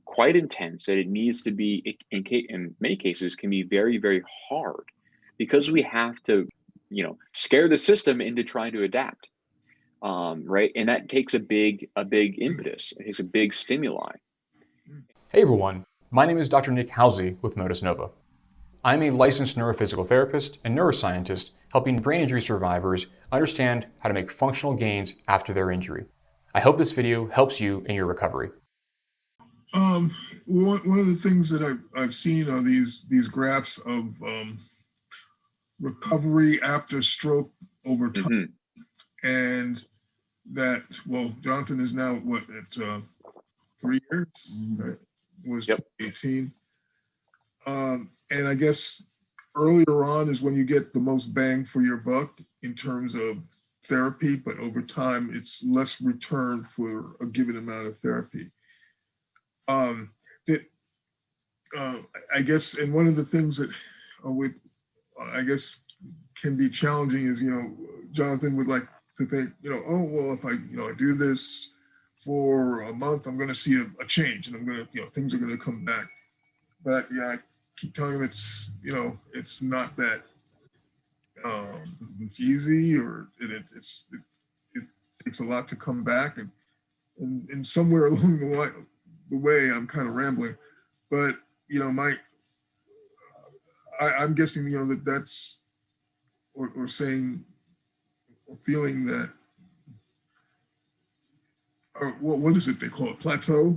quite intense that it needs to be, in many cases, can be very, very hard because we have to, scare the system into trying to adapt. Right. And that takes a big impetus. It takes a big stimuli. Hey everyone, my name is Dr. Nick Halsey with Modus Nova. I'm a licensed neurophysical therapist and neuroscientist helping brain injury survivors understand how to make functional gains after their injury. I hope this video helps you in your recovery. One of the things that I've seen are these graphs of recovery after stroke over time, and that, well, Jonathan is now at 3 years, right? Was 2018. And I guess earlier on is when you get the most bang for your buck in terms of therapy, but over time it's less return for a given amount of therapy. I guess, and one of the things that I guess can be challenging is, Jonathan would like to think, oh, well, if I do this for a month, I'm going to see a change, and I'm going to, things are going to come back. But I keep telling him it's not that it's easy, or it takes a lot to come back, and somewhere along the way, I'm kind of rambling, but I'm guessing that's or saying or feeling that, or what is it they call it, plateau?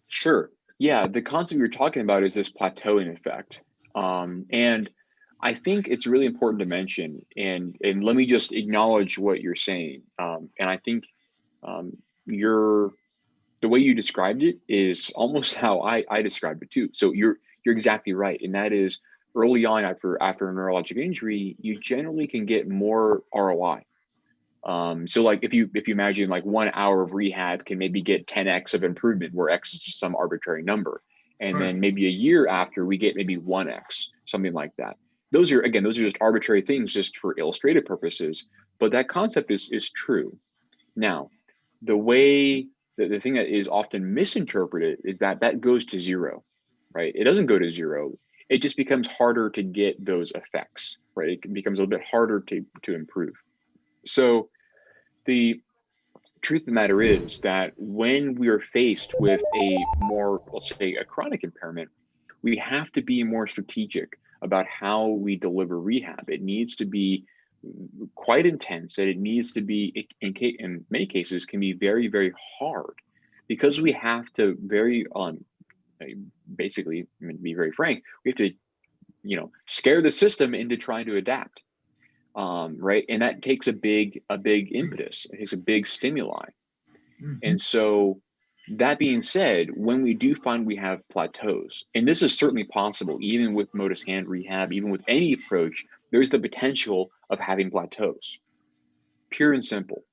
Sure. Yeah, the concept you're talking about is this plateauing effect. And I think it's really important to mention, and let me just acknowledge what you're saying. And I think the way you described it is almost how I described it too. So you're exactly right. And that is, early on after a neurologic injury, you generally can get more ROI. So like if you imagine like 1 hour of rehab can maybe get 10x of improvement, where X is just some arbitrary number. And then maybe a year after, we get maybe 1x, something like that. Those are just arbitrary things just for illustrative purposes, but that concept is true. Now, the thing that is often misinterpreted is that goes to zero, right? It doesn't go to zero. It just becomes harder to get those effects, right? It becomes a little bit harder to improve. So the truth of the matter is that when we are faced with a more, let's say, a chronic impairment, we have to be more strategic about how we deliver rehab. It needs to be quite intense, and it needs to be, in many cases, can be very, very hard, because we have to basically, to be very frank, we have to, scare the system into trying to adapt. Right. And that takes a big impetus. It takes a big stimuli. And so, that being said, when we do find we have plateaus, and this is certainly possible, even with Modus hand rehab, even with any approach, there's the potential of having plateaus, pure and simple.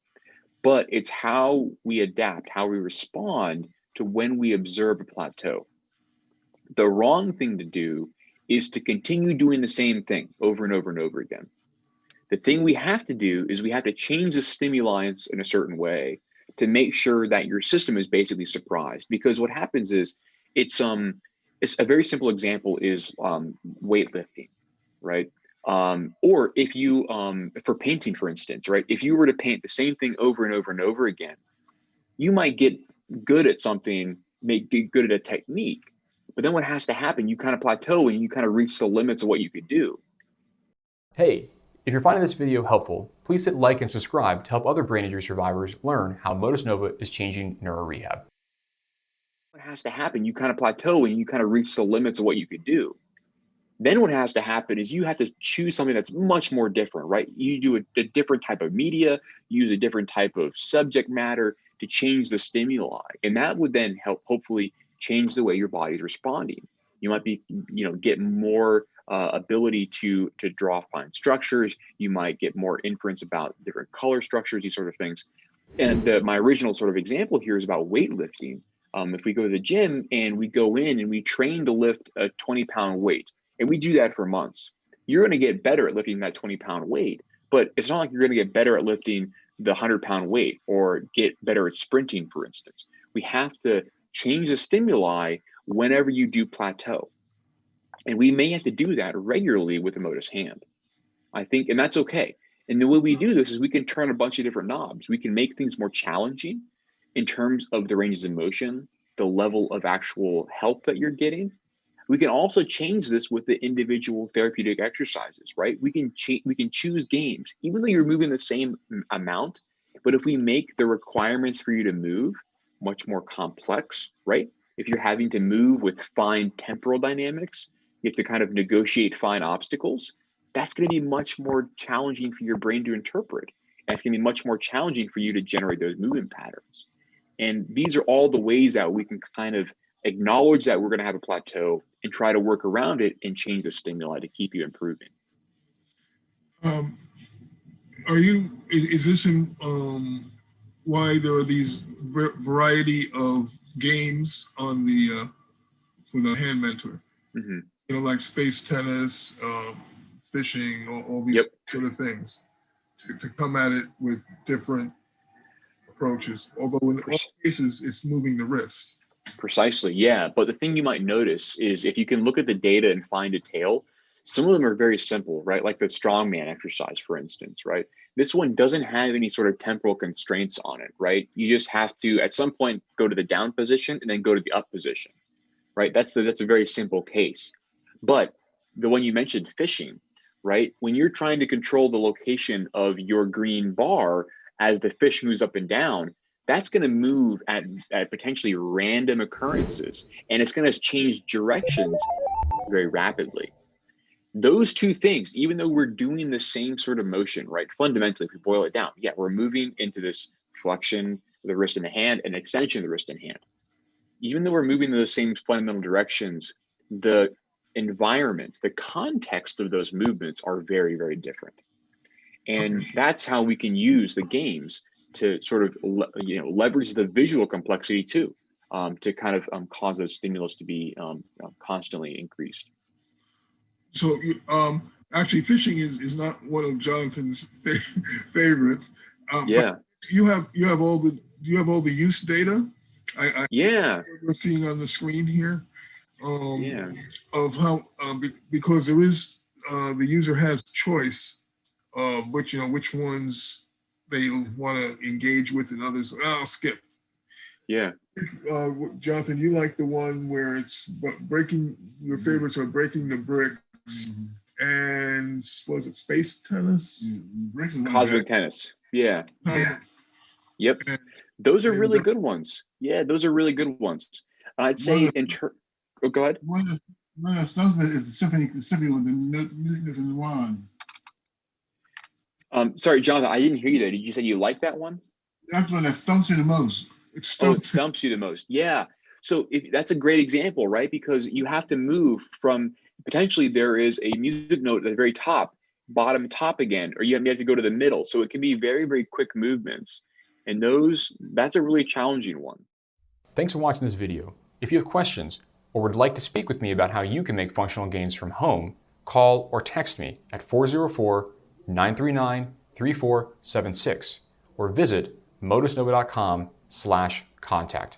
But it's how we adapt, how we respond to when we observe a plateau. The wrong thing to do is to continue doing the same thing over and over and over again. The thing we have to do is we have to change the stimuli in a certain way to make sure that your system is basically surprised. Because what happens is, it's a very simple example is weightlifting, right? Or if you, for painting, for instance, right? If you were to paint the same thing over and over and over again, you might get good at something, get good at a technique, but then what has to happen, you kind of plateau and you kind of reach the limits of what you could do. Hey, if you're finding this video helpful, please hit like and subscribe to help other brain injury survivors learn how Modus Nova is changing neurorehab. What has to happen, you kind of plateau and you kind of reach the limits of what you could do. Then what has to happen is you have to choose something that's much more different, right? You do a different type of media, use a different type of subject matter to change the stimuli. And that would then help hopefully change the way your body's responding. You might be, get more ability to draw fine structures. You might get more inference about different color structures, these sort of things. And my original sort of example here is about weightlifting. If we go to the gym and we go in and we train to lift a 20-pound weight, and we do that for months, you're going to get better at lifting that 20-pound weight. But it's not like you're going to get better at lifting the 100-pound weight or get better at sprinting, for instance. We have to change the stimuli whenever you do plateau. And we may have to do that regularly with the Motus hand, I think, and that's okay. And the way we do this is we can turn a bunch of different knobs. We can make things more challenging in terms of the ranges of motion, the level of actual help that you're getting. We can also change this with the individual therapeutic exercises, right? We can choose games, even though you're moving the same amount, but if we make the requirements for you to move much more complex, right? If you're having to move with fine temporal dynamics, you have to kind of negotiate fine obstacles. That's going to be much more challenging for your brain to interpret. And it's going to be much more challenging for you to generate those movement patterns. And these are all the ways that we can kind of acknowledge that we're going to have a plateau and try to work around it and change the stimuli to keep you improving. Is this why there are these variety of games on the for the hand mentor? Mm-hmm. You know, like space tennis, fishing, all these sort of things, to come at it with different approaches. Although in all cases, it's moving the wrist. Precisely, yeah. But the thing you might notice is if you can look at the data and find a tail, some of them are very simple, right? Like the strongman exercise, for instance, right? This one doesn't have any sort of temporal constraints on it, right? You just have to, at some point, go to the down position and then go to the up position, right? That's a very simple case. But the one you mentioned, fishing, right? When you're trying to control the location of your green bar as the fish moves up and down, that's going to move at potentially random occurrences, and it's going to change directions very rapidly. Those two things, even though we're doing the same sort of motion, right? Fundamentally, if we boil it down, yeah, we're moving into this flexion of the wrist and the hand and extension of the wrist and hand. Even though we're moving in those same fundamental directions, the environment, the context of those movements are very, very different. And that's how we can use the games to sort of leverage the visual complexity too, to kind of cause those stimulus to be constantly increased. So actually, fishing is not one of Jonathan's favorites. Yeah. You have all the use data. We're seeing on the screen here. Of how because there is the user has choice of which ones they want to engage with and others. I'll skip. Yeah. Jonathan, you like the one where it's breaking. Your favorites are breaking the bricks and was it space tennis? Cosmic tennis. Yeah. Yep. Those are really good ones. Yeah, those are really good ones. I'd say go ahead. One of the stumps is the symphony with the music doesn't run. Sorry, Jonathan, I didn't hear you there. Did you say you like that one? That's one that stumps you the most. It stumps you the most. Yeah. So that's a great example, right? Because you have to move from potentially there is a music note at the very top, bottom, top again, or you have to go to the middle. So it can be very, very quick movements. And that's a really challenging one. Thanks for watching this video. If you have questions or would like to speak with me about how you can make functional gains from home, call or text me at 404-939-3476 or visit motusnova.com/contact.